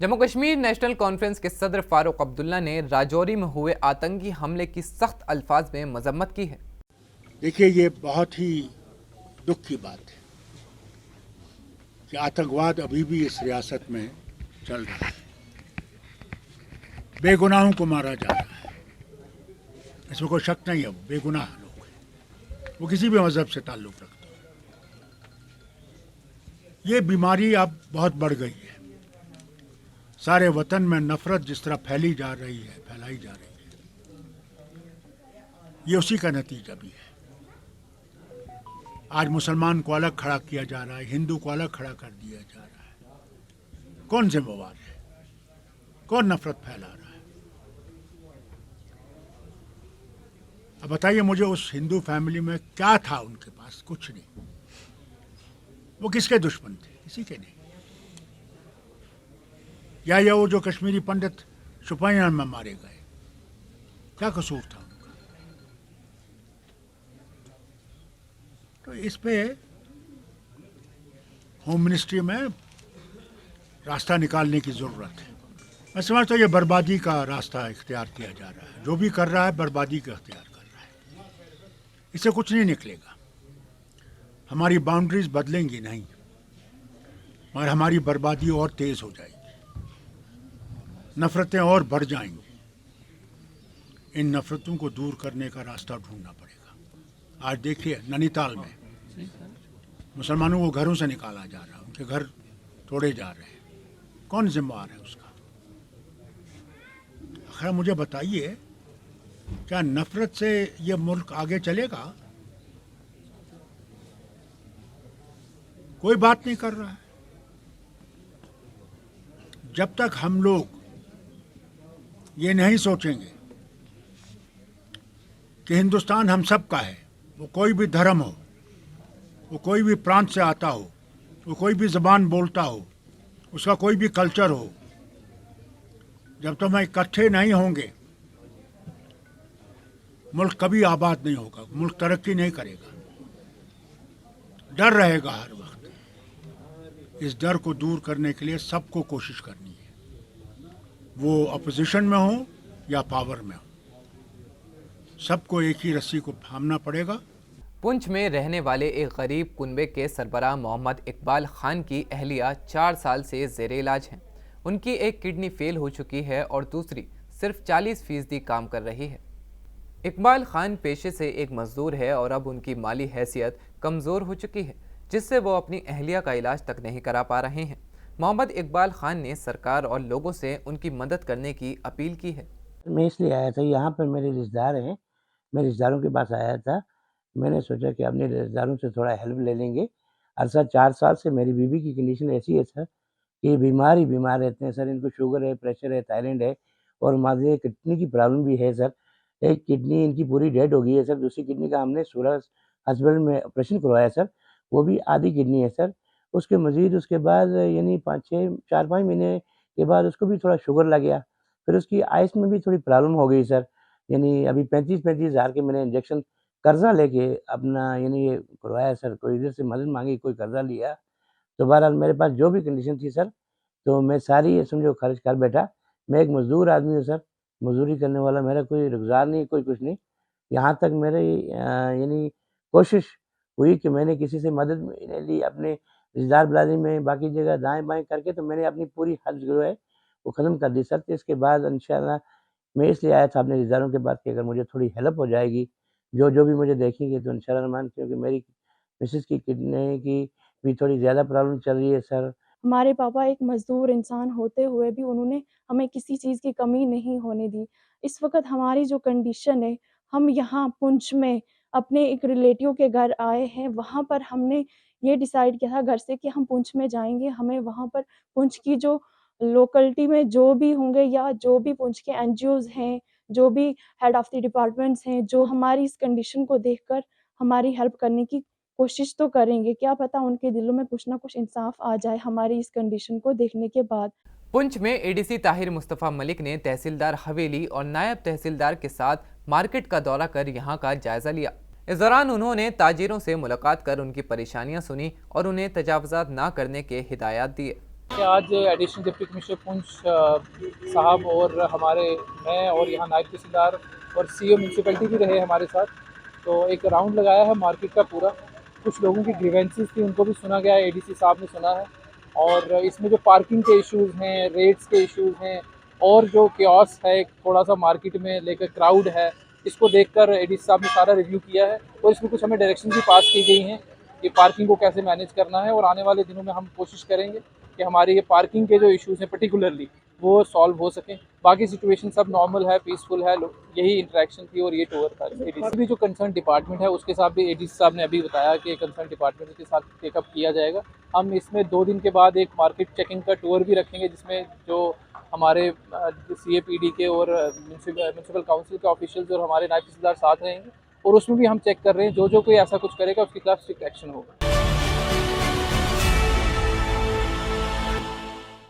Jammu Kashmir national conference के सदर फारूक अब्दुल्ला ने राजौरी में हुए आतंकी हमले की सख्त अल्फाज में मजम्मत की है। देखिए, ये बहुत ही दुख की बात है कि आतंकवाद अभी भी इस रियासत में चल रहा है। बेगुनाहों को मारा जा रहा है, इसमें कोई शक नहीं है। वो बेगुनाह लोग हैं, वो किसी भी मजहब से ताल्लुक़ रखते हैं। ये बीमारी अब बहुत बढ़ गई है। सारे वतन में नफरत जिस तरह फैलाई जा रही है, ये उसी का नतीजा भी है। आज मुसलमान को अलग खड़ा किया जा रहा है, हिंदू को अलग खड़ा कर दिया जा रहा है। कौन जिम्मेवार है? कौन नफरत फैला रहा है? अब बताइए मुझे, उस हिंदू फैमिली में क्या था उनके पास? कुछ नहीं। वो किसके दुश्मन थे? किसी के नहीं। या वो जो कश्मीरी पंडित शुपायान में मारे गए, क्या कसूर था उनका? तो इस पे होम मिनिस्ट्री में रास्ता निकालने की ज़रूरत है। मैं समझता हूँ ये बर्बादी का रास्ता इख्तियार किया जा रहा है। जो भी कर रहा है बर्बादी का इख्तियार कर रहा है। इससे कुछ नहीं निकलेगा। हमारी बाउंड्रीज बदलेंगी नहीं, मगर हमारी बर्बादी और तेज़ हो जाएगी, नफ़रतें और बढ़ जाएंगी। इन नफ़रतों को दूर करने का रास्ता ढूंढना पड़ेगा। आज देखिए नैनीताल में मुसलमानों को घरों से निकाला जा रहा है, उनके घर तोड़े जा रहे हैं। कौन जिम्मेवार है उसका? आखिर मुझे बताइए, क्या नफ़रत से ये मुल्क आगे चलेगा? कोई बात नहीं कर रहा है। जब तक हम लोग ये नहीं सोचेंगे कि हिंदुस्तान हम सब का है, वो कोई भी धर्म हो, वो कोई भी प्रांत से आता हो, वो कोई भी ज़बान बोलता हो, उसका कोई भी कल्चर हो, जब तक हम इकट्ठे नहीं होंगे मुल्क कभी आबाद नहीं होगा, मुल्क तरक्की नहीं करेगा। डर रहेगा हर वक्त। इस डर को दूर करने के लिए सबको कोशिश करनी है, वो अपोजिशन में हो या पावर में हो, सबको एक ही रस्सी को थामना पड़ेगा। पुंछ में रहने वाले एक गरीब कुनबे के सरबराह मोहम्मद इकबाल खान की अहलिया 4 साल से ज़ेरे इलाज हैं। उनकी एक किडनी फेल हो चुकी है और दूसरी सिर्फ 40% काम कर रही है। इकबाल खान पेशे से एक मजदूर है और अब उनकी माली हैसियत कमज़ोर हो चुकी है, जिससे वो अपनी अहलिया का इलाज तक नहीं करा पा रहे हैं। मोहम्मद इकबाल खान ने सरकार और लोगों से उनकी मदद करने की अपील की है। मैं इसलिए आया था, यहाँ पर मेरे रिश्तेदार हैं, मैं रिश्तेदारों के पास आया था। मैंने सोचा कि अपने रिश्तेदारों से थोड़ा हेल्प ले लेंगे। अरसा 4 साल से मेरी बीवी की कंडीशन ऐसी है सर कि बीमार ही बीमार रहते हैं सर। इनको शुगर है, प्रेशर है, थायराइड है और माज़े किडनी की प्रॉब्लम भी है सर। एक किडनी इनकी पूरी डेड हो गई है सर। दूसरी किडनी का हमने सूरज हॉस्पिटल में ऑपरेशन करवाया सर, वो भी आधी किडनी है सर। उसके मज़ीद उसके बाद यानी 4-5 महीने के बाद उसको भी थोड़ा शुगर लग गया। फिर उसकी आइस में भी थोड़ी प्रॉब्लम हो गई सर। यानी अभी 35-35 हज़ार के मैंने इंजेक्शन कर्ज़ा लेके अपना यानी ये करवाया सर। कोई इधर से मदद माँगी, कोई कर्ज़ा लिया। तो बहरहाल मेरे पास जो भी कंडीशन थी सर, तो मैं सारी ये समझो खर्च कर बैठा। मैं एक मज़दूर आदमी हूँ सर, मज़दूरी करने वाला। मेरा कोई रोज़गार नहीं, कोई कुछ नहीं। यहाँ तक मेरे यानी कोशिश हुई कि मैंने किसी से मदद मैंने ली अपने रिश्तेदार बिरादरी में, बाकी जगह दाएँ-बाएँ करके, तो मैंने अपनी पूरी हज जो है वो ख़त्म कर दी सर। तो इसके बाद इंशाअल्लाह मैं इसलिए आया था अपने रिश्तेदारों के पास कि अगर मुझे थोड़ी हेल्प हो जाएगी, जो भी मुझे देखेंगे तो इंशाअल्लाह रहमान, क्योंकि मेरी मिसेज़ की किडनी की भी थोड़ी ज़्यादा प्रॉब्लम चल रही है सर। हमारे पापा एक मज़दूर इंसान होते हुए भी उन्होंने हमें किसी चीज़ की कमी नहीं होने दी। इस वक़्त हमारी जो कंडीशन है, हम यहाँ पुंछ में अपने एक रिलेटिव के घर आए हैं। वहाँ पर हमने ये डिसाइड किया था घर से कि हम पुंछ में जाएँगे। हमें वहाँ पर पुंछ की जो लोकेलिटी में जो भी होंगे या जो भी पुंछ के एनजीओज़ हैं, जो भी हेड ऑफ़ द डिपार्टमेंट्स हैं, जो हमारी इस कंडीशन को देखकर हमारी हेल्प करने की कोशिश तो करेंगे। क्या पता उनके दिलों में कुछ ना कुछ इंसाफ़ आ जाए हमारी इस कंडीशन को देखने के बाद। पुंछ में एडीसी ताहिर मुस्तफ़ा मलिक ने तहसीलदार हवेली और नायब तहसीलदार के साथ मार्केट का दौरा कर यहां का जायजा लिया। इस दौरान उन्होंने ताजिरों से मुलाकात कर उनकी परेशानियां सुनी और उन्हें तजावुज़ात न करने के हिदायत दिए। कि आज एडिशनल डिप्टी कमिश्नर पुंछ साहब और मैं और यहाँ नायब तहसीलदार और सीईओ म्यूनसिपैलिटी भी रहे हमारे साथ। तो एक राउंड लगाया है मार्केट का पूरा, कुछ लोगों की ग्रीवेंसेस थी उनको भी सुना गया है, एडीसी साहब ने सुना है। और इसमें जो पार्किंग के इश्यूज़ हैं, रेट्स के इश्यूज़ हैं और जो कियोस्क है थोड़ा सा मार्केट में लेकर क्राउड है, इसको देखकर एडीसी साहब ने सारा रिव्यू किया है और इसमें कुछ हमें डायरेक्शन भी पास की गई हैं कि पार्किंग को कैसे मैनेज करना है। और आने वाले दिनों में हम कोशिश करेंगे कि हमारे ये पार्किंग के जो इश्यूज़ हैं पर्टिकुलरली वो सॉल्व हो सकें। बाकी सिचुएशन सब नॉर्मल है, पीसफुल है। यही इंटरेक्शन थी और ये टूर था एडीसी भी जो कंसर्न डिपार्टमेंट है उसके साथ भी एडीसी साहब ने अभी बताया कि कंसर्न डिपार्टमेंट के साथ टेकअप किया जाएगा। हम इसमें 2 दिन के बाद एक मार्केट चेकिंग का टूर भी रखेंगे जिसमें जो हमारे CAPD के और म्यूनसिपल काउंसिल के ऑफिशियल्स और हमारे नायब तहसीलदार साथ रहेंगे और उसमें भी हम चेक कर रहे हैं जो कोई ऐसा कुछ करेगा उसके खिलाफ स्ट्रिक्ट एक्शन होगा।